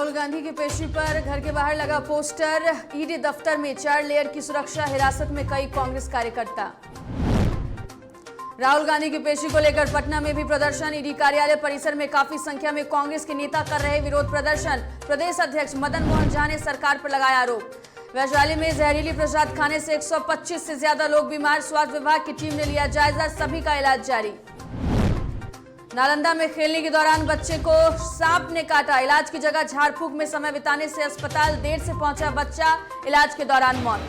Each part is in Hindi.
राहुल गांधी की पेशी पर घर के बाहर लगा पोस्टर। ईडी दफ्तर में 4 लेयर की सुरक्षा, हिरासत में कई कांग्रेस कार्यकर्ता। राहुल गांधी की पेशी को लेकर पटना में भी प्रदर्शन। ईडी कार्यालय परिसर में काफी संख्या में कांग्रेस के नेता कर रहे विरोध प्रदर्शन। प्रदेश अध्यक्ष मदन मोहन झा ने सरकार पर लगाया आरोप। वैशाली में जहरीली प्रसाद खाने से 125 से ज्यादा लोग बीमार, स्वास्थ्य विभाग की टीम ने लिया जायजा, सभी का इलाज जारी। नालंदा में खेलने के दौरान बच्चे को सांप ने काटा, इलाज की जगह झाड़ फूक में समय बिताने से अस्पताल देर से पहुंचा बच्चा, इलाज के दौरान मौत।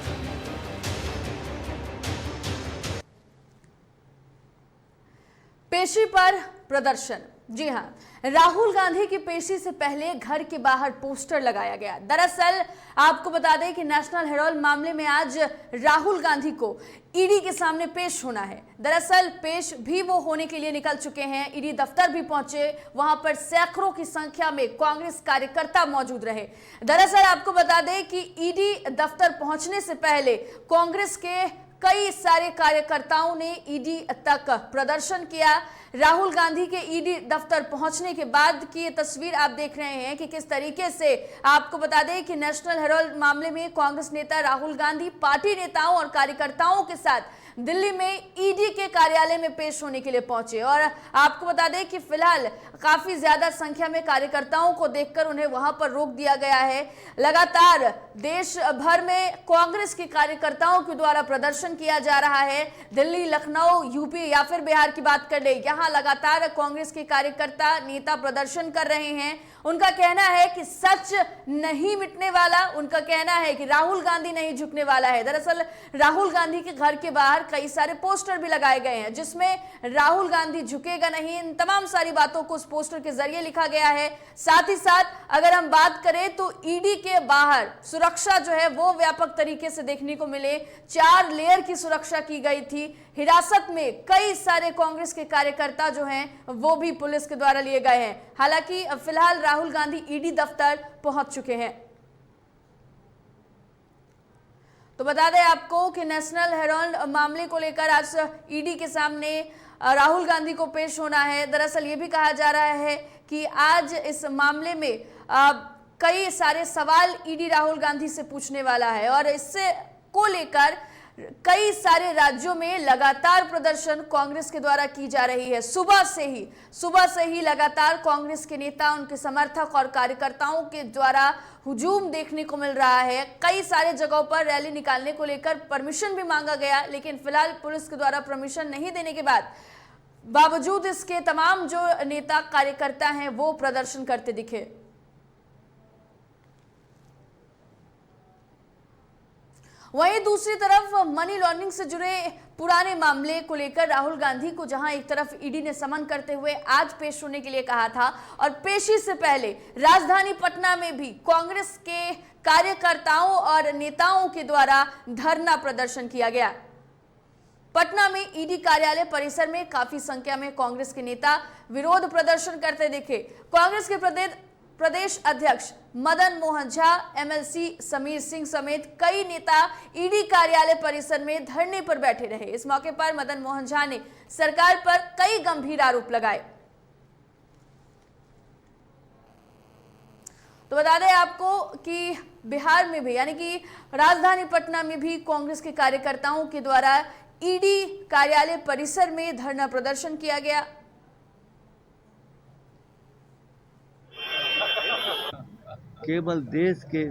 पेशी पर प्रदर्शन। जी हां, राहुल गांधी की पेशी से पहले घर के बाहर पोस्टर लगाया गया। दरअसल आपको बता दें कि नेशनल हेराल्ड मामले में आज राहुल गांधी को ईडी के सामने पेश होना है। दरअसल पेश भी वो होने के लिए निकल चुके हैं। ईडी दफ्तर भी पहुंचे, वहां पर सैकड़ों की संख्या में कांग्रेस कार्यकर्ता मौजूद रहे। दरअसल आपको बता दें कि ईडी दफ्तर पहुंचने से पहले कांग्रेस के कई सारे कार्यकर्ताओं ने ईडी तक प्रदर्शन किया। राहुल गांधी के ईडी दफ्तर पहुंचने के बाद की ये तस्वीर आप देख रहे हैं कि किस तरीके से, आपको बता दें कि नेशनल हेराल्ड मामले में कांग्रेस नेता राहुल गांधी पार्टी नेताओं और कार्यकर्ताओं के साथ दिल्ली में ईडी के कार्यालय में पेश होने के लिए पहुंचे। और आपको बता दें कि फिलहाल काफी ज्यादा संख्या में कार्यकर्ताओं को देखकर उन्हें वहां पर रोक दिया गया है। लगातार देश भर में कांग्रेस के कार्यकर्ताओं के द्वारा प्रदर्शन किया जा रहा है। दिल्ली, लखनऊ, यूपी या फिर बिहार की बात कर ले, यहां लगातार कांग्रेस के कार्यकर्ता नेता प्रदर्शन कर रहे हैं। उनका कहना है कि सच नहीं मिटने वाला, उनका कहना है कि राहुल गांधी नहीं झुकने वाला है। दरअसल राहुल गांधी के घर के बाहर कई सारे पोस्टर भी लगाए गए हैं जिसमें राहुल गांधी झुकेगा नहीं, इन तमाम सारी बातों को उस पोस्टर के जरिए लिखा गया है। साथ ही साथ अगर हम बात करें तो ईडी के बाहर सुरक्षा जो है वो व्यापक तरीके से देखने को मिले। 4 लेयर की सुरक्षा की गई थी। हिरासत में कई सारे कांग्रेस के कार्यकर्ता जो हैं वो भी पुलिस के द्वारा लिए गए हैं। हालांकि फिलहाल राहुल गांधी ईडी दफ्तर पहुंच चुके हैं। तो बता दें आपको कि नेशनल हेराल्ड मामले को लेकर आज ईडी के सामने राहुल गांधी को पेश होना है। दरअसल ये भी कहा जा रहा है कि आज इस मामले में कई सारे सवाल ईडी राहुल गांधी से पूछने वाला है और इससे को लेकर कई सारे राज्यों में लगातार प्रदर्शन कांग्रेस के द्वारा की जा रही है। सुबह से ही लगातार कांग्रेस के नेता, उनके समर्थक और कार्यकर्ताओं के द्वारा हुजूम देखने को मिल रहा है। कई सारे जगहों पर रैली निकालने को लेकर परमिशन भी मांगा गया, लेकिन फिलहाल पुलिस के द्वारा परमिशन नहीं देने के बावजूद इसके तमाम जो नेता कार्यकर्ता हैं वो प्रदर्शन करते दिखे। वहीं दूसरी तरफ मनी लॉन्ड्रिंग से जुड़े पुराने मामले को लेकर राहुल गांधी को जहां एक तरफ ईडी ने समन करते हुए आज पेश होने के लिए कहा था और पेशी से पहले राजधानी पटना में भी कांग्रेस के कार्यकर्ताओं और नेताओं के द्वारा धरना प्रदर्शन किया गया। पटना में ईडी कार्यालय परिसर में काफी संख्या में कांग्रेस के नेता विरोध प्रदर्शन करते दिखे। कांग्रेस के प्रदेश अध्यक्ष मदन मोहन झा, एमएलसी समीर सिंह समेत कई नेता ईडी कार्यालय परिसर में धरने पर बैठे रहे। इस मौके पर मदन मोहन झा ने सरकार पर कई गंभीर आरोप लगाए। तो बता दें आपको कि बिहार में भी, यानी कि राजधानी पटना में भी कांग्रेस के कार्यकर्ताओं के द्वारा ईडी कार्यालय परिसर में धरना प्रदर्शन किया गया। केवल देश के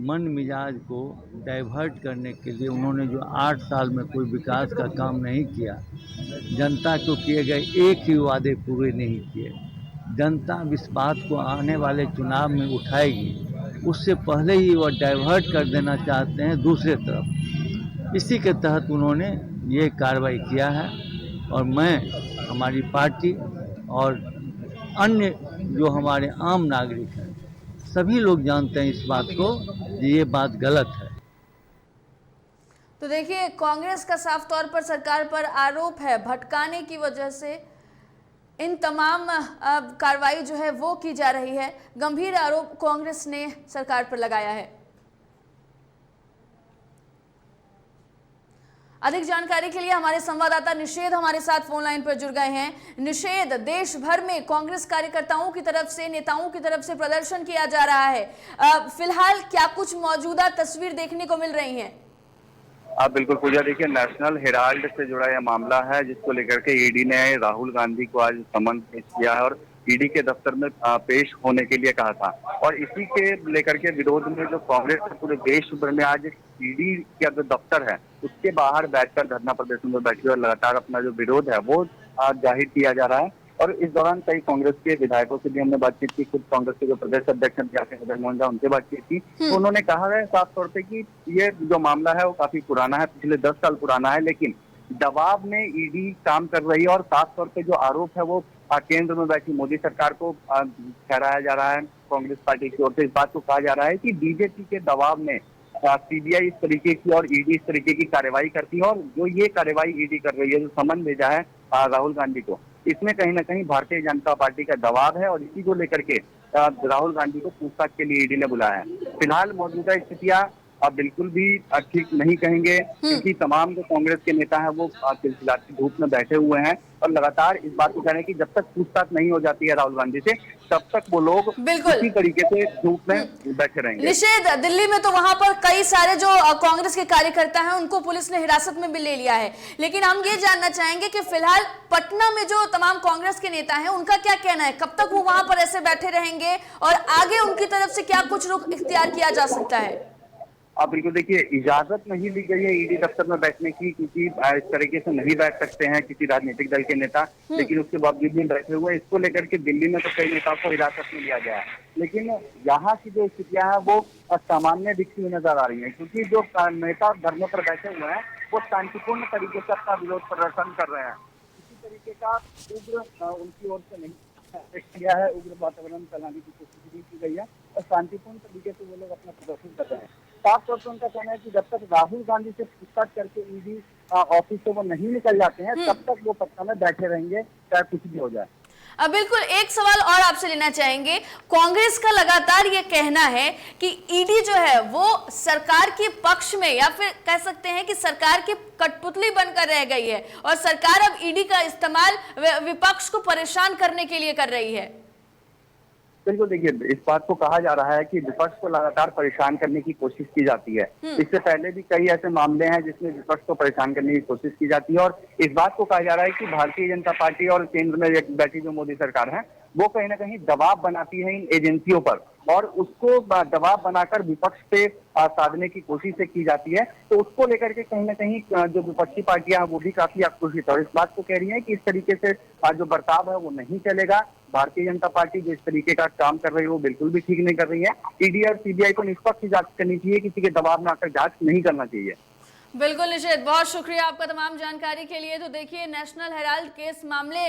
मन मिजाज को डाइवर्ट करने के लिए उन्होंने जो 8 साल में कोई विकास का काम नहीं किया, जनता को किए गए एक ही वादे पूरे नहीं किए, जनता इस बात को आने वाले चुनाव में उठाएगी, उससे पहले ही वह डाइवर्ट कर देना चाहते हैं दूसरे तरफ। इसी के तहत उन्होंने ये कार्रवाई किया है और मैं, हमारी पार्टी और अन्य जो हमारे आम नागरिक हैं, सभी लोग जानते हैं इस बात को कि ये बात गलत है। तो देखिए, कांग्रेस का साफ तौर पर सरकार पर आरोप है भटकाने की वजह से इन तमाम कार्रवाई जो है वो की जा रही है। गंभीर आरोप कांग्रेस ने सरकार पर लगाया है। अधिक जानकारी के लिए हमारे संवाददाता निषेध हमारे साथ फोन लाइन पर जुड़ गए हैं। निषेध, देश भर में कांग्रेस कार्यकर्ताओं की तरफ से, नेताओं की तरफ से प्रदर्शन किया जा रहा है, फिलहाल क्या कुछ मौजूदा तस्वीर देखने को मिल रही है? आप बिल्कुल पूजा, देखिए नेशनल हेराल्ड से जुड़ा यह मामला है जिसको लेकर के ईडी ने राहुल गांधी को आज समन पेश किया है और ईडी के दफ्तर में पेश होने के लिए कहा था। और इसी के लेकर के विरोध में जो कांग्रेस पूरे देश भर में आज ईडी का जो दफ्तर है उसके बाहर बैठकर धरना प्रदर्शन में बैठी और लगातार अपना जो विरोध है वो जाहिर किया जा रहा है। और इस दौरान कई कांग्रेस के विधायकों से भी हमने बातचीत की, खुद कांग्रेस के जो प्रदेश अध्यक्ष मोहन झा उनसे बातचीत की, तो उन्होंने कहा है साफ तौर पे कि ये जो मामला है वो काफी पुराना है, पिछले 10 साल पुराना है, लेकिन दबाव में ईडी काम कर रही है। और साफ तौर पे जो आरोप है वो केंद्र में बैठी मोदी सरकार को ठहराया जा रहा है। कांग्रेस पार्टी की ओर से इस बात को कहा जा रहा है कि बीजेपी के दबाव में सीबीआई इस तरीके की और ईडी इस तरीके की कार्रवाई करती है। और जो ये कार्रवाई ईडी कर रही है, जो समन भेजा है राहुल गांधी को, इसमें कहीं ना कहीं भारतीय जनता पार्टी का दबाव है और इसी को लेकर के राहुल गांधी को पूछताछ के लिए ईडी ने बुलाया है। फिलहाल मौजूदा स्थितियां अब बिल्कुल भी ठीक नहीं कहेंगे, क्योंकि तमाम जो कांग्रेस के नेता हैं वो चिलचिलाती धूप में बैठे हुए हैं और लगातार इस बात को कह रहे हैं कि जब तक पूछताछ नहीं हो जाती है राहुल गांधी से, तब तक वो लोग इसी तरीके से धूप में बैठे रहेंगे। निषेध, दिल्ली में तो वहां पर कई सारे जो कांग्रेस के कार्यकर्ता हैं उनको पुलिस ने हिरासत में भी ले लिया है, लेकिन हम ये जानना चाहेंगे कि फिलहाल पटना में जो तमाम कांग्रेस के नेता हैं उनका क्या कहना है, कब तक वो वहां पर ऐसे बैठे रहेंगे और आगे उनकी तरफ से क्या कुछ रुख इख्तियार किया जा सकता है? आप बिल्कुल देखिए, इजाजत नहीं दी गई है ईडी दफ्तर में बैठने की, क्योंकि इस तरीके से नहीं बैठ सकते हैं किसी राजनीतिक दल के नेता, लेकिन उसके बावजूद भी बैठे हुए। इसको लेकर के दिल्ली में तो कई नेताओं को हिरासत में लिया गया है, लेकिन यहाँ की जो स्थितियां हैं वो सामान्य दिखती हुई नजर आ रही है, क्योंकि जो नेता धरने पर बैठे हुए हैं वो शांतिपूर्ण तरीके से अपना विरोध प्रदर्शन कर रहे हैं। किसी तरीके का उग्र उनकी ओर से नहीं किया है, उग्र वातावरण फैलाने की कोशिश भी की गई है और शांतिपूर्ण तरीके से वो लोग अपना प्रदर्शन कर रहे हैं। साफ तौर पर उनका कहना है कि जब तक राहुल गांधी से पूछताछ करके ईडी ऑफिस से वो नहीं निकल जाते हैं तब तक वो पटना में बैठे रहेंगे, चाहे कुछ भी हो जाए। अब बिल्कुल एक सवाल और आपसे लेना चाहेंगे, कांग्रेस का लगातार ये कहना है कि ईडी जो है वो सरकार के पक्ष में, या फिर कह सकते हैं कि सरकार की कठपुतली बनकर रह गई है और सरकार अब ईडी का इस्तेमाल विपक्ष को परेशान करने के लिए कर रही है। बिल्कुल देखिए, इस बात को कहा जा रहा है कि विपक्ष को लगातार परेशान करने की कोशिश की जाती है। इससे पहले भी कई ऐसे मामले हैं जिसमें विपक्ष को परेशान करने की कोशिश की जाती है और इस बात को कहा जा रहा है कि भारतीय जनता पार्टी और केंद्र में बैठी जो मोदी सरकार है वो कहीं ना कहीं दबाव बनाती है इन एजेंसियों पर और उसको दबाव बनाकर विपक्ष पे साधने की कोशिश से की जाती है। तो उसको लेकर के कहीं ना कहीं जो विपक्षी पार्टियां वो भी काफी आक्रोशित है और इस बात को कह रही है कि इस तरीके से जो बर्ताव है वो नहीं चलेगा। भारतीय जनता पार्टी जो इस तरीके का काम कर रही है वो बिल्कुल भी ठीक नहीं कर रही है। ईडी और सीबीआई को निष्पक्ष जांच करनी चाहिए, किसी के दबाव में आकर जांच नहीं करना चाहिए। बिल्कुल निषेध, बहुत शुक्रिया आपका तमाम जानकारी के लिए। तो देखिए, नेशनल हेराल्ड केस मामले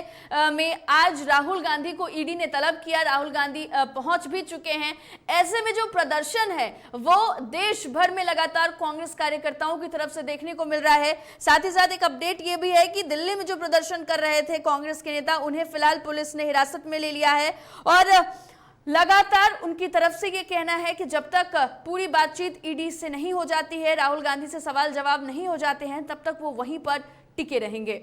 में आज राहुल गांधी को ईडी ने तलब किया, राहुल गांधी पहुंच भी चुके हैं। ऐसे में जो प्रदर्शन है वो देश भर में लगातार कांग्रेस कार्यकर्ताओं की तरफ से देखने को मिल रहा है। साथ ही साथ एक अपडेट ये भी है कि दिल्ली में जो प्रदर्शन कर रहे थे कांग्रेस के नेता, उन्हें फिलहाल पुलिस ने हिरासत में ले लिया है और लगातार उनकी तरफ से ये कहना है कि जब तक पूरी बातचीत ईडी से नहीं हो जाती है, राहुल गांधी से सवाल जवाब नहीं हो जाते हैं, तब तक वो वहीं पर टिके रहेंगे।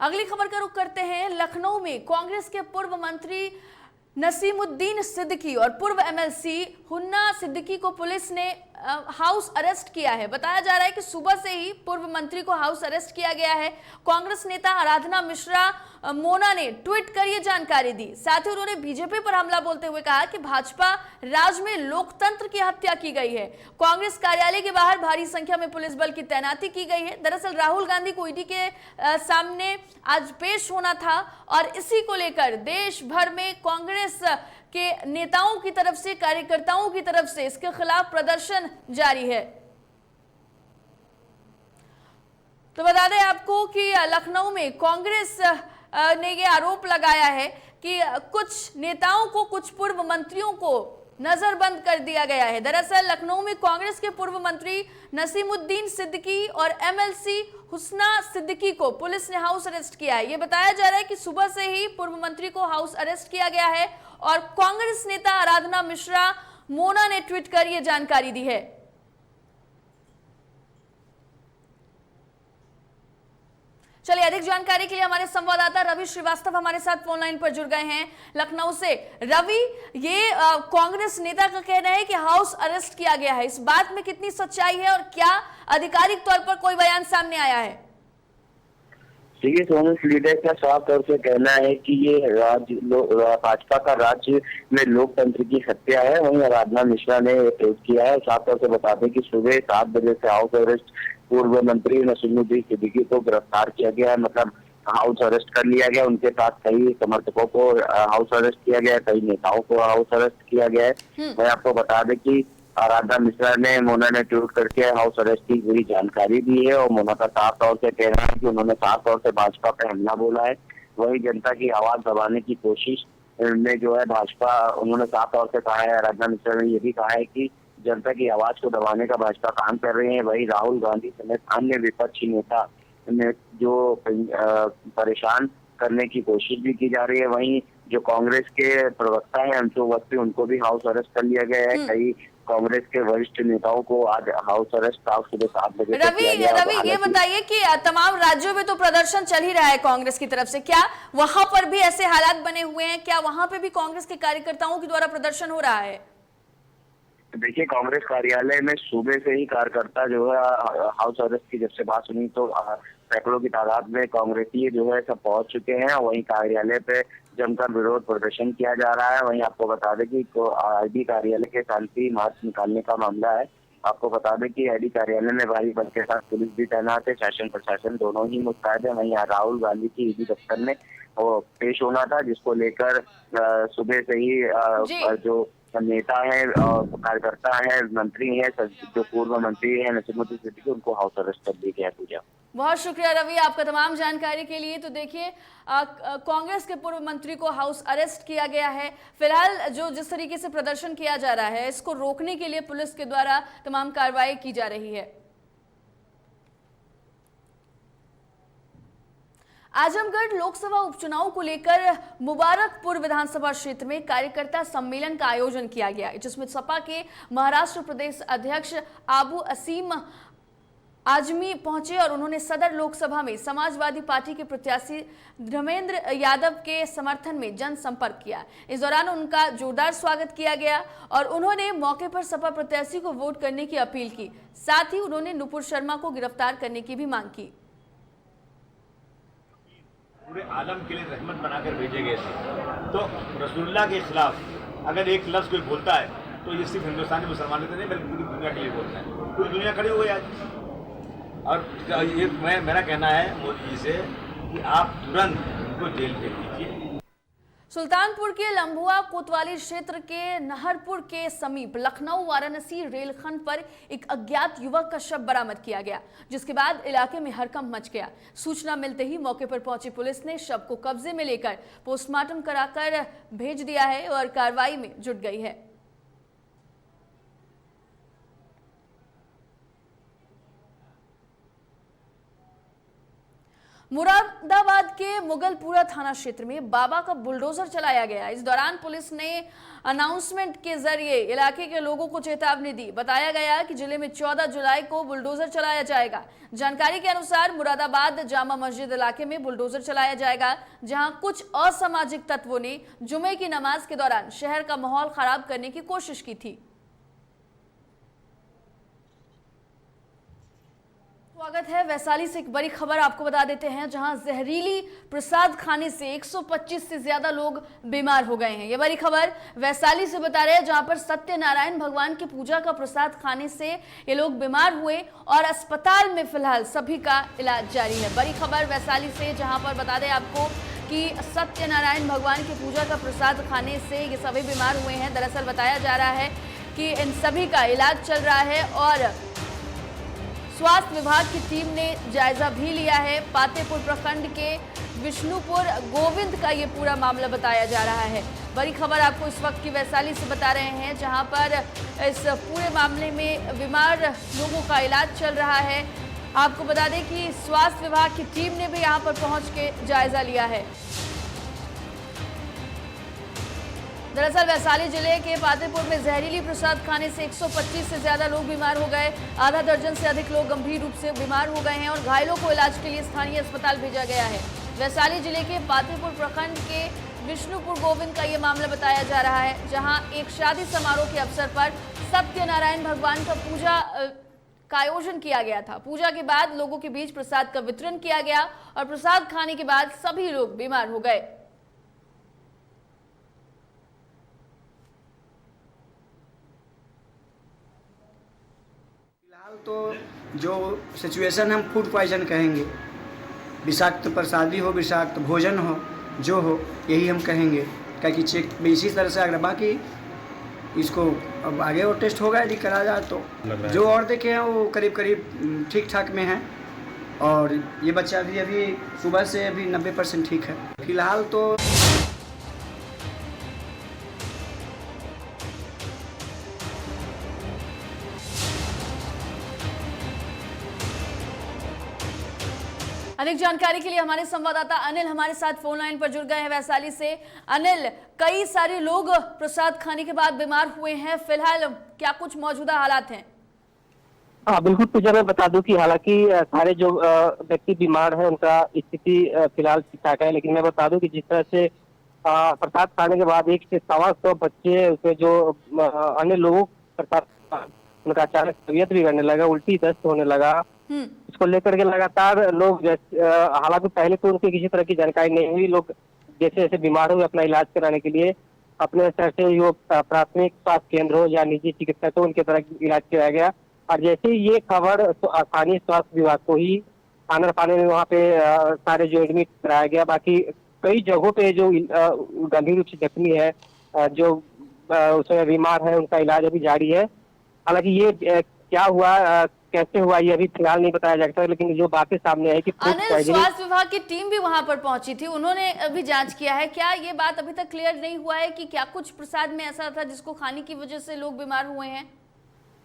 अगली खबर का रुख करते हैं। लखनऊ में कांग्रेस के पूर्व मंत्री नसीमुद्दीन सिद्दीकी और पूर्व एमएलसी हुन्ना सिद्दीकी को पुलिस ने हाउस अरेस्ट किया है। बताया जा रहा है कि सुबह से ही पूर्व मंत्री को हाउस अरेस्ट किया गया है। कांग्रेस नेता आराधना मिश्रा मोना ने ट्वीट कर ये जानकारी दी। साथ ही उन्होंने बीजेपी पर हमला बोलते हुए कहा कि भाजपा राज में लोकतंत्र की हत्या की गई है। कांग्रेस कार्यालय के बाहर भारी संख्या में पुलिस बल की तैनाती की गई है। दरअसल राहुल गांधी को ईडी के सामने आज पेश होना था और इसी को लेकर देश भर में कांग्रेस के नेताओं की तरफ से, कार्यकर्ताओं की तरफ से इसके खिलाफ प्रदर्शन जारी है। तो बता दें आपको कि लखनऊ में कांग्रेस ने ये आरोप लगाया है कि कुछ नेताओं को, कुछ पूर्व मंत्रियों को नजरबंद कर दिया गया है। दरअसल लखनऊ में कांग्रेस के पूर्व मंत्री नसीमुद्दीन सिद्दीकी और एमएलसी हुस्ना सिद्दीकी को पुलिस ने हाउस अरेस्ट किया है। ये बताया जा रहा है कि सुबह से ही पूर्व मंत्री को हाउस अरेस्ट किया गया है और कांग्रेस नेता आराधना मिश्रा मोना ने ट्वीट कर यह जानकारी दी है। चलिए, अधिक जानकारी के लिए हमारे संवाददाता रवि श्रीवास्तव हमारे साथ फोन लाइन पर जुड़ गए हैं लखनऊ से। रवि, ये कांग्रेस नेता का कहना है कि हाउस अरेस्ट किया गया है, इस बात में कितनी सच्चाई है और क्या आधिकारिक तौर पर कोई बयान सामने आया है? देखिए, कांग्रेस लीडर का साफ तौर से कहना है कि ये भाजपा का राज्य में लोकतंत्र की हत्या है। वहीं आराधना मिश्रा ने पेश किया है। साफ तौर से बता दें कि सुबह 7 बजे से हाउस अरेस्ट पूर्व मंत्री नसीमुद्दीन सिद्दीकी को गिरफ्तार किया गया है, मतलब हाउस अरेस्ट कर लिया गया। उनके साथ कई समर्थकों को हाउस अरेस्ट किया गया है, कई नेताओं को हाउस अरेस्ट किया गया है। मैं आपको बता दें कि आराधना मिश्रा ने मोना ने ट्वीट करके हाउस अरेस्ट की पूरी जानकारी दी है और मोना का साफ तौर से कहना है कि उन्होंने साफ तौर से भाजपा पे हमला बोला है। वही जनता की आवाज दबाने की कोशिश में जो है भाजपा, उन्होंने साफ तौर से कहा है, आराधना मिश्रा ने ये भी कहा है कि जनता की आवाज को दबाने का भाजपा काम कर रहे हैं। वही राहुल गांधी समेत अन्य विपक्षी नेता ने जो परेशान करने की कोशिश भी की जा रही है। वहीं जो कांग्रेस के प्रवक्ता है अंशु अवस्थी, उनको भी हाउस अरेस्ट कर लिया गया है। कई कांग्रेस के वरिष्ठ नेताओं को आज हाउस अरेस्ट सुबह 7 बजे। रवि, ये बताइए कि तमाम राज्यों में तो प्रदर्शन चल ही रहा है कांग्रेस की तरफ से, क्या वहां पर भी ऐसे हालात बने हुए हैं? क्या वहां पे भी कांग्रेस के कार्यकर्ताओं के द्वारा प्रदर्शन हो रहा है? देखिए, कांग्रेस कार्यालय में सुबह से ही कार्यकर्ता जो है हाउस अरेस्ट की जब से बात सुनी तो सैकड़ों की तादाद में कांग्रेसी जो है सब पहुंच चुके हैं। वहीं कार्यालय पे जमकर विरोध प्रदर्शन किया जा रहा है। वहीं आपको बता दें कि आईडी कार्यालय के शांति मार्च निकालने का मामला है। आपको बता दें कि आईडी कार्यालय में भारी बल के साथ पुलिस भी तैनात है, शासन प्रशासन दोनों ही मुस्तैद है। वहीं राहुल गांधी की ईडी दफ्तर में वो पेश होना था, जिसको लेकर सुबह से ही जो नेता है, कार्यकर्ता है, मंत्री है, जो पूर्व मंत्री है नसीमुद्दीन सिद्दीकी, उनको हाउस अरेस्ट कर दिया गया है। पूजा, बहुत शुक्रिया रवि आपका तमाम जानकारी के लिए। तो देखिए, कांग्रेस के पूर्व मंत्री को हाउस अरेस्ट किया गया है। फिलहाल जो जिस तरीके से प्रदर्शन किया जा रहा है, इसको रोकने के लिए पुलिस के द्वारा तमाम कार्रवाई की जा रही है। आजमगढ़ लोकसभा उपचुनाव को लेकर मुबारकपुर विधानसभा क्षेत्र में कार्यकर्ता सम्मेलन का आयोजन किया गया, जिसमें सपा के महाराष्ट्र प्रदेश अध्यक्ष आबू असीम आजमी पहुंचे और उन्होंने सदर लोकसभा में समाजवादी पार्टी के प्रत्याशी धर्मेंद्र यादव के समर्थन में जनसंपर्क किया। इस दौरान उनका जोरदार स्वागत किया गया और उन्होंने मौके पर सपा प्रत्याशी को वोट करने की अपील की। साथ ही उन्होंने नुपुर शर्मा को गिरफ्तार करने की भी मांग की। पूरे आलम के लिए रहमत बनाकर भेजे गए थे, तो रसूलुल्लाह के खिलाफ अगर एक लफ्ज़ कोई बोलता है तो ये सिर्फ हिंदुस्तानी मुसलमानों के नहीं बल्कि पूरी दुनिया के लिए बोलता है। पूरी दुनिया खड़ी हो गई आज। और ये मेरा कहना है मोदी जी से कि आप तुरंत उनको जेल भेज दीजिए। सुल्तानपुर के लंबुआ कोतवाली क्षेत्र के नहरपुर के समीप लखनऊ वाराणसी रेलखंड पर एक अज्ञात युवक का शव बरामद किया गया, जिसके बाद इलाके में हड़कंप मच गया। सूचना मिलते ही मौके पर पहुंची पुलिस ने शव को कब्जे में लेकर पोस्टमार्टम कराकर भेज दिया है और कार्रवाई में जुट गई है। मुरादाबाद के मुगलपुरा थाना क्षेत्र में बाबा का बुलडोजर चलाया गया। इस दौरान पुलिस ने अनाउंसमेंट के जरिए इलाके के लोगों को चेतावनी दी। बताया गया कि जिले में 14 जुलाई को बुलडोजर चलाया जाएगा। जानकारी के अनुसार मुरादाबाद जामा मस्जिद इलाके में बुलडोजर चलाया जाएगा, जहां कुछ असामाजिक तत्वों ने जुमे की नमाज के दौरान शहर का माहौल खराब करने की कोशिश की थी। स्वागत है। वैशाली से एक बड़ी खबर आपको बता देते हैं, जहां जहरीली प्रसाद खाने से 125 से ज्यादा लोग बीमार हो गए हैं। ये बड़ी खबर वैशाली से बता रहे हैं, जहां पर सत्यनारायण भगवान की पूजा का प्रसाद खाने से ये लोग बीमार हुए और अस्पताल में फिलहाल सभी का इलाज जारी है। बड़ी खबर वैशाली से, जहां पर बता दें आपको कि सत्यनारायण भगवान की पूजा का प्रसाद खाने से ये सभी बीमार हुए हैं। दरअसल बताया जा रहा है कि इन सभी का इलाज चल रहा है और स्वास्थ्य विभाग की टीम ने जायजा भी लिया है। पातेपुर प्रखंड के विष्णुपुर गोविंद का ये पूरा मामला बताया जा रहा है। बड़ी खबर आपको इस वक्त की वैशाली से बता रहे हैं, जहां पर इस पूरे मामले में बीमार लोगों का इलाज चल रहा है। आपको बता दें कि स्वास्थ्य विभाग की टीम ने भी यहां पर पहुंच के जायजा लिया है। दरअसल वैशाली जिले के पातेपुर में जहरीली प्रसाद खाने से 125 से ज्यादा लोग बीमार हो गए। आधा दर्जन से अधिक लोग गंभीर रूप से बीमार हो गए हैं और घायलों को इलाज के लिए स्थानीय अस्पताल भेजा गया है। वैशाली जिले के पातेपुर प्रखंड के विष्णुपुर गोविंद का ये मामला बताया जा रहा है, जहां एक शादी समारोह के अवसर पर सत्यनारायण भगवान का पूजा का आयोजन किया गया था। पूजा के बाद लोगों के बीच प्रसाद का वितरण किया गया और प्रसाद खाने के बाद सभी लोग बीमार हो गए। फिलहाल तो जो सिचुएशन हम फूड पॉइजन कहेंगे, विषाक्त प्रसादी हो, विषाक्त भोजन हो, जो हो, यही हम कहेंगे। क्या कि चेक इसी तरह से अगर बाकी इसको अब आगे और टेस्ट होगा यदि करा जाए तो। जो और देखे हैं वो करीब करीब ठीक ठाक में है और ये बच्चा भी अभी सुबह से अभी 90% ठीक है। फिलहाल तो अधिक जानकारी के लिए हमारे संवाददाता अनिल हमारे साथ फोन लाइन पर जुड़ गए हैं वैशाली से। अनिल, कई सारे लोग प्रसाद खाने के बाद बीमार हुए हैं, फिलहाल क्या कुछ मौजूदा हालात हैं? हाँ बिल्कुल पूजा, मैं बता दूं कि हालांकि सारे जो व्यक्ति बीमार हैं उनका स्थिति फिलहाल ठीक ठाक है, लेकिन मैं बता दूं कि जिस तरह से प्रसाद खाने के बाद 100 से 125 बच्चे उसमें जो अन्य लोगों प्रसाद उनका अचानक तबीयत बिगड़ने लगा, उल्टी दस्त होने लगा। इसको लेकर के लगातार लोग, हालांकि पहले तो उनकी किसी तरह की जानकारी नहीं हुई, लोग जैसे जैसे बीमार हुए अपना इलाज कराने के लिए अपने स्तर से जो प्राथमिक स्वास्थ्य केंद्र हो या निजी चिकित्सक हो उनके तरह इलाज कराया गया। और जैसे ही ये खबर स्थानीय स्वास्थ्य विभाग को ही आनर पाने में वहाँ पे सारे जो एडमिट कराया गया। बाकी कई जगहों पे जो गंभीर रूप से जख्मी है, जो उसमें बीमार है, उनका इलाज अभी जारी है। हालांकि ये क्या हुआ, कैसे हुआ, ये अभी फिलहाल नहीं बताया जा सकता, लेकिन जो बातें सामने है कि अनिल, स्वास्थ्य विभाग की टीम भी वहां पर पहुंची थी, उन्होंने अभी जांच किया है। क्या ये बात अभी तक क्लियर नहीं हुआ है कि क्या कुछ प्रसाद में ऐसा था जिसको खाने की वजह से लोग बीमार हुए हैं?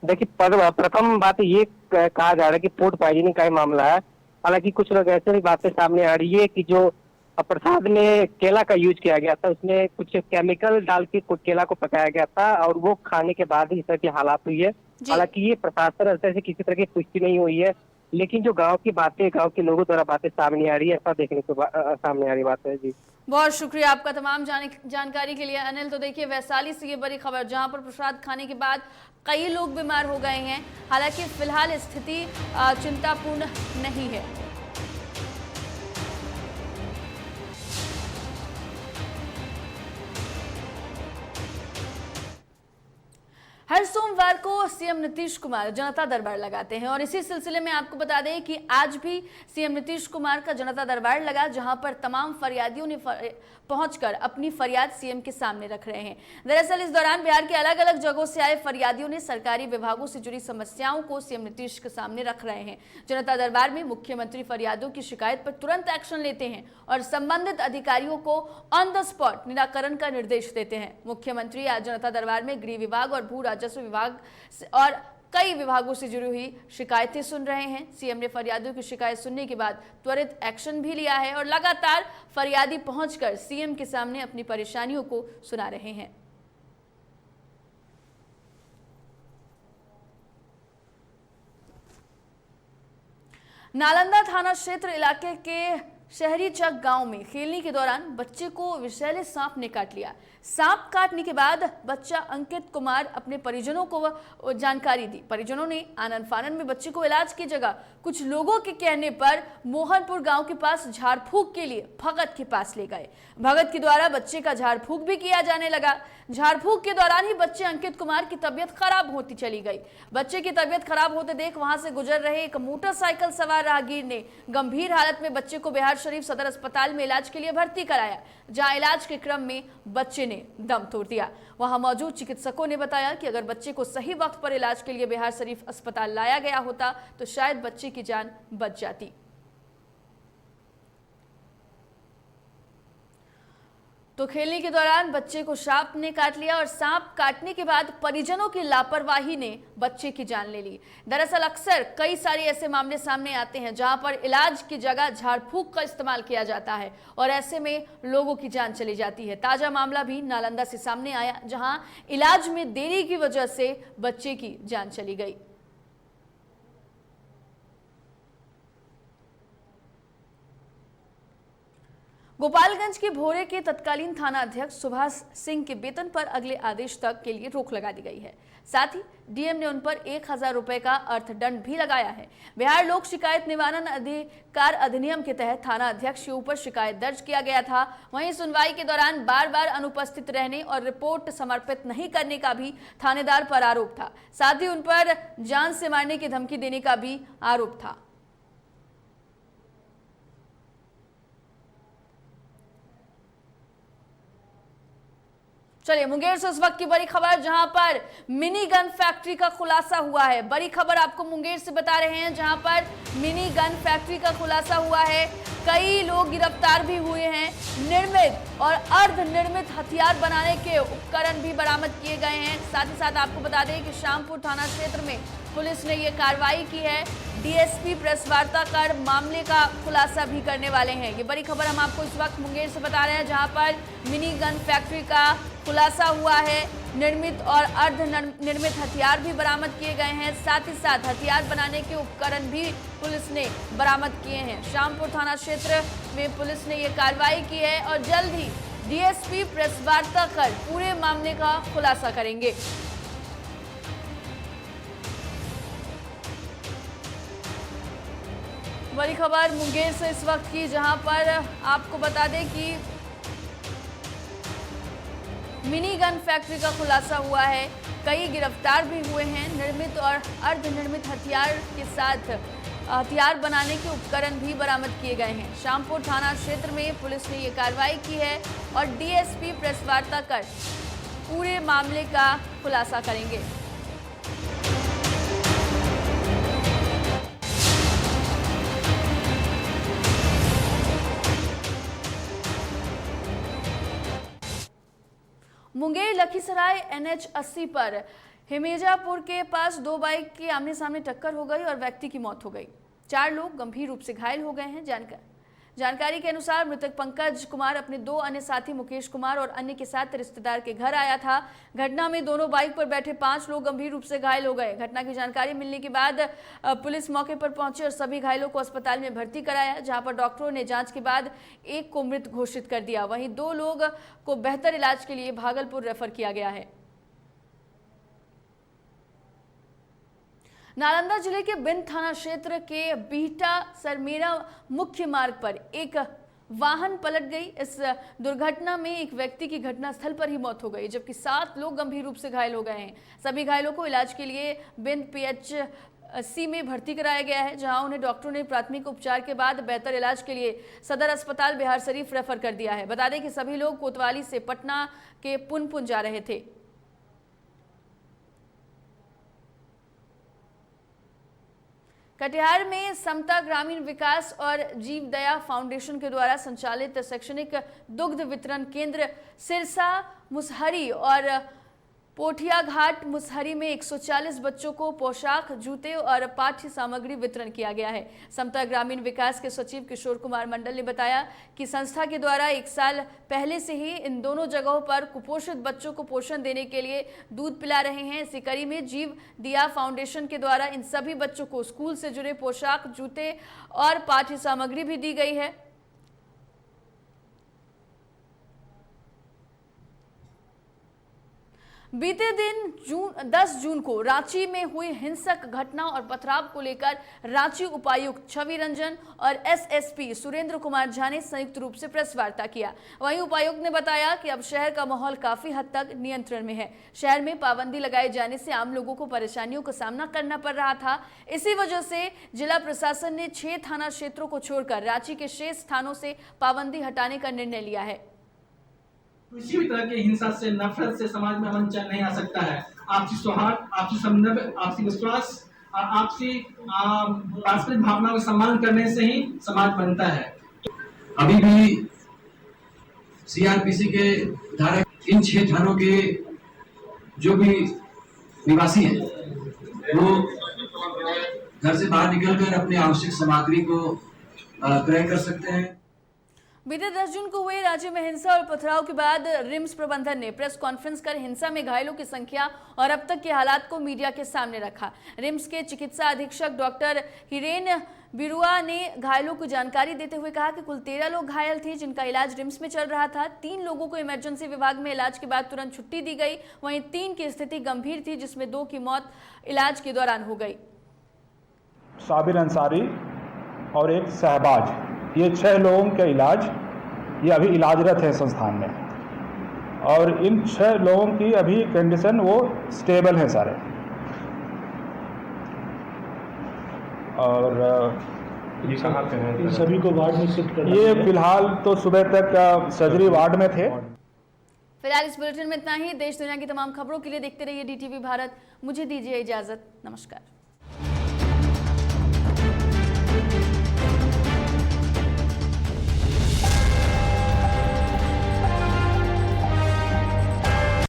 देखिए, प्रथम बात ये कहा जा रहा है कि फूड पॉइजनिंग का ही मामला है। हालांकि कुछ लोग ऐसे भी बातें सामने आ रही है कि जो प्रसाद में केला का यूज किया गया था, उसमें कुछ केमिकल डाल के केला को पकाया गया था और वो खाने के बाद ही इस तरह की हालात हुई है। हालांकि ये प्रशासन स्तर से किसी तरह की पुष्टि नहीं हुई है, लेकिन जो गांव की बातें, गांव के लोगों द्वारा बातें सामने आ रही है, ऐसा देखने को सामने आ रही बात है। जी बहुत शुक्रिया आपका तमाम जानकारी के लिए अनिल। तो देखिए, वैशाली से ये बड़ी खबर, जहां पर प्रसाद खाने के बाद कई लोग बीमार हो गए हैं। हालांकि फिलहाल स्थिति चिंतापूर्ण नहीं है। हर सोमवार को सीएम नीतीश कुमार जनता दरबार लगाते हैं और इसी सिलसिले में आपको बता दें कि आज भी सीएम नीतीश कुमार का जनता दरबार लगा, जहां पर तमाम फरियादियों ने पहुंचकर अपनी फरियाद सीएम के सामने रख रहे हैं। दरअसल इस दौरान बिहार के अलग अलग जगहों से आए फरियादियों ने सरकारी विभागों से जुड़ी समस्याओं को सीएम नीतीश के सामने रख रहे हैं। जनता दरबार में मुख्यमंत्री फरियादों की शिकायत पर तुरंत एक्शन लेते हैं और संबंधित अधिकारियों को ऑन द स्पॉट निराकरण का निर्देश देते हैं। मुख्यमंत्री आज जनता दरबार में गृह विभाग और भू राजस्व विभाग और कई विभागों से जुड़ी हुई शिकायतें सुन रहे हैं। सीएम ने फरियादियों की शिकायत सुनने के बाद त्वरित एक्शन भी लिया है और लगातार फरियादी पहुंचकर सीएम के सामने अपनी परेशानियों को सुना रहे हैं। नालंदा थाना क्षेत्र इलाके के शहरी चक गांव में खेलने के दौरान बच्चे को विषैले सांप ने काट लिया। सांप काटने के बाद बच्चा अंकित कुमार अपने परिजनों को जानकारी दी। परिजनों ने आनन फानन में बच्चे को इलाज की जगह कुछ लोगों के कहने पर मोहनपुर गांव के पास झाड़ फूक के लिए भगत के पास ले गए। भगत के द्वारा बच्चे का झाड़ फूक भी किया जाने लगा। झाड़ फूक के दौरान ही बच्चे अंकित कुमार की तबीयत खराब होती चली गई। बच्चे की तबीयत खराब होते देख वहां से गुजर रहे एक मोटरसाइकिल सवार राहगीर ने गंभीर हालत में बच्चे को बिहार शरीफ सदर अस्पताल में इलाज के लिए भर्ती कराया, जहां इलाज के क्रम में बच्चे ने दम तोड़ दिया। वहां मौजूद चिकित्सकों ने बताया कि अगर बच्चे को सही वक्त पर इलाज के लिए बिहार शरीफ अस्पताल लाया गया होता तो शायद बच्चे की जान बच जाती। तो खेलने के दौरान बच्चे को सांप ने काट लिया और सांप काटने के बाद परिजनों की लापरवाही ने बच्चे की जान ले ली। दरअसल अक्सर कई सारे ऐसे मामले सामने आते हैं जहां पर इलाज की जगह झाड़ फूंक का इस्तेमाल किया जाता है और ऐसे में लोगों की जान चली जाती है। ताजा मामला भी नालंदा से सामने आया जहां इलाज में देरी की वजह से बच्चे की जान चली गई। गोपालगंज के भोरे के तत्कालीन थाना अध्यक्ष सुभाष सिंह के वेतन पर अगले आदेश तक के लिए रोक लगा दी गई है। साथ ही डीएम ने उन पर 1000 रुपए का अर्थदंड भी लगाया है। बिहार लोक शिकायत निवारण अधिकार अधिनियम के तहत थाना अध्यक्ष के ऊपर शिकायत दर्ज किया गया था। वहीं सुनवाई के दौरान बार बार अनुपस्थित रहने और रिपोर्ट समर्पित नहीं करने का भी थानेदार पर आरोप था। साथ ही उन पर जान से मारने की धमकी देने का भी आरोप था। चलिए मुंगेर से उस वक्त की बड़ी खबर जहां पर मिनी गन फैक्ट्री का खुलासा हुआ है। बड़ी खबर आपको मुंगेर से बता रहे हैं जहां पर मिनी गन फैक्ट्री का खुलासा हुआ है। कई लोग गिरफ्तार भी हुए हैं। निर्मित और अर्धनिर्मित हथियार बनाने के उपकरण भी बरामद किए गए हैं। साथ ही साथ आपको बता दें कि शामपुर थाना क्षेत्र में पुलिस ने ये कार्रवाई की है। डीएसपी प्रेस वार्ता कर मामले का खुलासा भी करने वाले हैं। ये बड़ी खबर हम आपको इस वक्त मुंगेर से बता रहे हैं जहां पर मिनी गन फैक्ट्री का खुलासा हुआ है। निर्मित और अर्धनिर्मित हथियार भी बरामद किए गए हैं। साथ ही साथ हथियार बनाने के उपकरण भी पुलिस ने बरामद किए हैं। शामपुर थाना क्षेत्र में पुलिस ने ये कार्रवाई की है और जल्द ही डीएसपी प्रेस वार्ता कर पूरे मामले का खुलासा करेंगे। बड़ी खबर मुंगेर से इस वक्त की जहां पर आपको बता दें कि मिनी गन फैक्ट्री का खुलासा हुआ है। कई गिरफ्तार भी हुए हैं। निर्मित और अर्धनिर्मित हथियार के साथ हथियार बनाने के उपकरण भी बरामद किए गए हैं। शामपुर थाना क्षेत्र में पुलिस ने ये कार्रवाई की है और डीएसपी प्रेस वार्ता कर पूरे मामले का खुलासा करेंगे। मुंगेर लखीसराय NH 80 पर हिमेजापुर के पास दो बाइक की आमने सामने टक्कर हो गई और व्यक्ति की मौत हो गई। 4 लोग गंभीर रूप से घायल हो गए हैं। जानकारी के अनुसार मृतक पंकज कुमार अपने 2 अन्य साथी मुकेश कुमार और अन्य के साथ रिश्तेदार के घर आया था। घटना में दोनों बाइक पर बैठे 5 लोग गंभीर रूप से घायल हो गए। घटना की जानकारी मिलने के बाद पुलिस मौके पर पहुंची और सभी घायलों को अस्पताल में भर्ती कराया, जहां पर डॉक्टरों ने जांच के बाद एक को मृत घोषित कर दिया। वहीं 2 लोग को बेहतर इलाज के लिए भागलपुर रेफर किया गया है। नालंदा जिले के बिंद थाना क्षेत्र के बीहटा सरमेरा मुख्य मार्ग पर एक वाहन पलट गई। इस दुर्घटना में एक व्यक्ति की घटनास्थल पर ही मौत हो गई, जबकि 7 लोग गंभीर रूप से घायल हो गए हैं। सभी घायलों को इलाज के लिए बिंद PHC में भर्ती कराया गया है, जहां उन्हें डॉक्टरों ने प्राथमिक उपचार के बाद बेहतर इलाज के लिए सदर अस्पताल बिहार शरीफ रेफर कर दिया है। बता दें कि सभी लोग कोतवाली से पटना के पुनपुन जा रहे थे। कटिहार में समता ग्रामीण विकास और जीव दया फाउंडेशन के द्वारा संचालित शैक्षणिक दुग्ध वितरण केंद्र सिरसा मुसहरी और पोठिया घाट मुसहरी में 140 बच्चों को पोशाक, जूते और पाठ्य सामग्री वितरण किया गया है। समता ग्रामीण विकास के सचिव किशोर कुमार मंडल ने बताया कि संस्था के द्वारा 1 साल पहले से ही इन दोनों जगहों पर कुपोषित बच्चों को पोषण देने के लिए दूध पिला रहे हैं। इसी कड़ी में जीव दिया फाउंडेशन के द्वारा इन सभी बच्चों को स्कूल से जुड़े पोशाक, जूते और पाठ्य सामग्री भी दी गई है। बीते दिन 10 जून को रांची में हुई हिंसक घटना और पथराव को लेकर रांची उपायुक्त छवि रंजन और SSP सुरेंद्र कुमार झा ने संयुक्त रूप से प्रेस वार्ता किया। वहीं उपायुक्त ने बताया कि अब शहर का माहौल काफी हद तक नियंत्रण में है। शहर में पाबंदी लगाए जाने से आम लोगों को परेशानियों का सामना करना पड़ रहा था। इसी वजह से जिला प्रशासन ने 6 थाना क्षेत्रों को छोड़कर रांची के शेष स्थानों से पाबंदी हटाने का निर्णय लिया है। किसी भी तरह की हिंसा से, नफरत से समाज में अमन चैन नहीं आ सकता है। आपसी सौहार्द, आपसी समन्वय, आपसी विश्वास और आपसी पारस्परिक भावनाओं का सम्मान करने से ही समाज बनता है। अभी भी सीआरपीसी के धारा, इन 6 थानों के जो भी निवासी हैं वो घर से बाहर निकलकर अपनी आवश्यक सामग्री को क्रय कर सकते हैं। बीते 10 जून को हुए राज्य में हिंसा और पथराव के बाद रिम्स प्रबंधन ने प्रेस कॉन्फ्रेंस कर हिंसा में घायलों की संख्या और अब तक के हालात को मीडिया के सामने रखा। रिम्स के चिकित्सा अधीक्षक डॉक्टर हिरेन बिरुआ ने घायलों को जानकारी देते हुए कहा कि कुल 13 लोग घायल थे जिनका इलाज रिम्स में चल रहा था। 3 लोगों को इमरजेंसी विभाग में इलाज के बाद तुरंत छुट्टी दी गई, वहीं 3 की स्थिति गंभीर थी जिसमें 2 की मौत इलाज के दौरान हो गई। साबिर अंसारी और एक शहबाज, ये 6 लोगों का इलाज, ये अभी इलाजरत है संस्थान में और इन 6 लोगों की अभी कंडीशन वो स्टेबल है सारे। और ये कहाँ पे हैं? इन सभी को वार्ड में शिफ्ट करना, ये फिलहाल तो सुबह तक सर्जरी वार्ड में थे। फिलहाल इस बुलेटिन में इतना ही। देश दुनिया की तमाम खबरों के लिए देखते रहिए DTV भारत। मुझे दीजिए इजाजत। नमस्कार।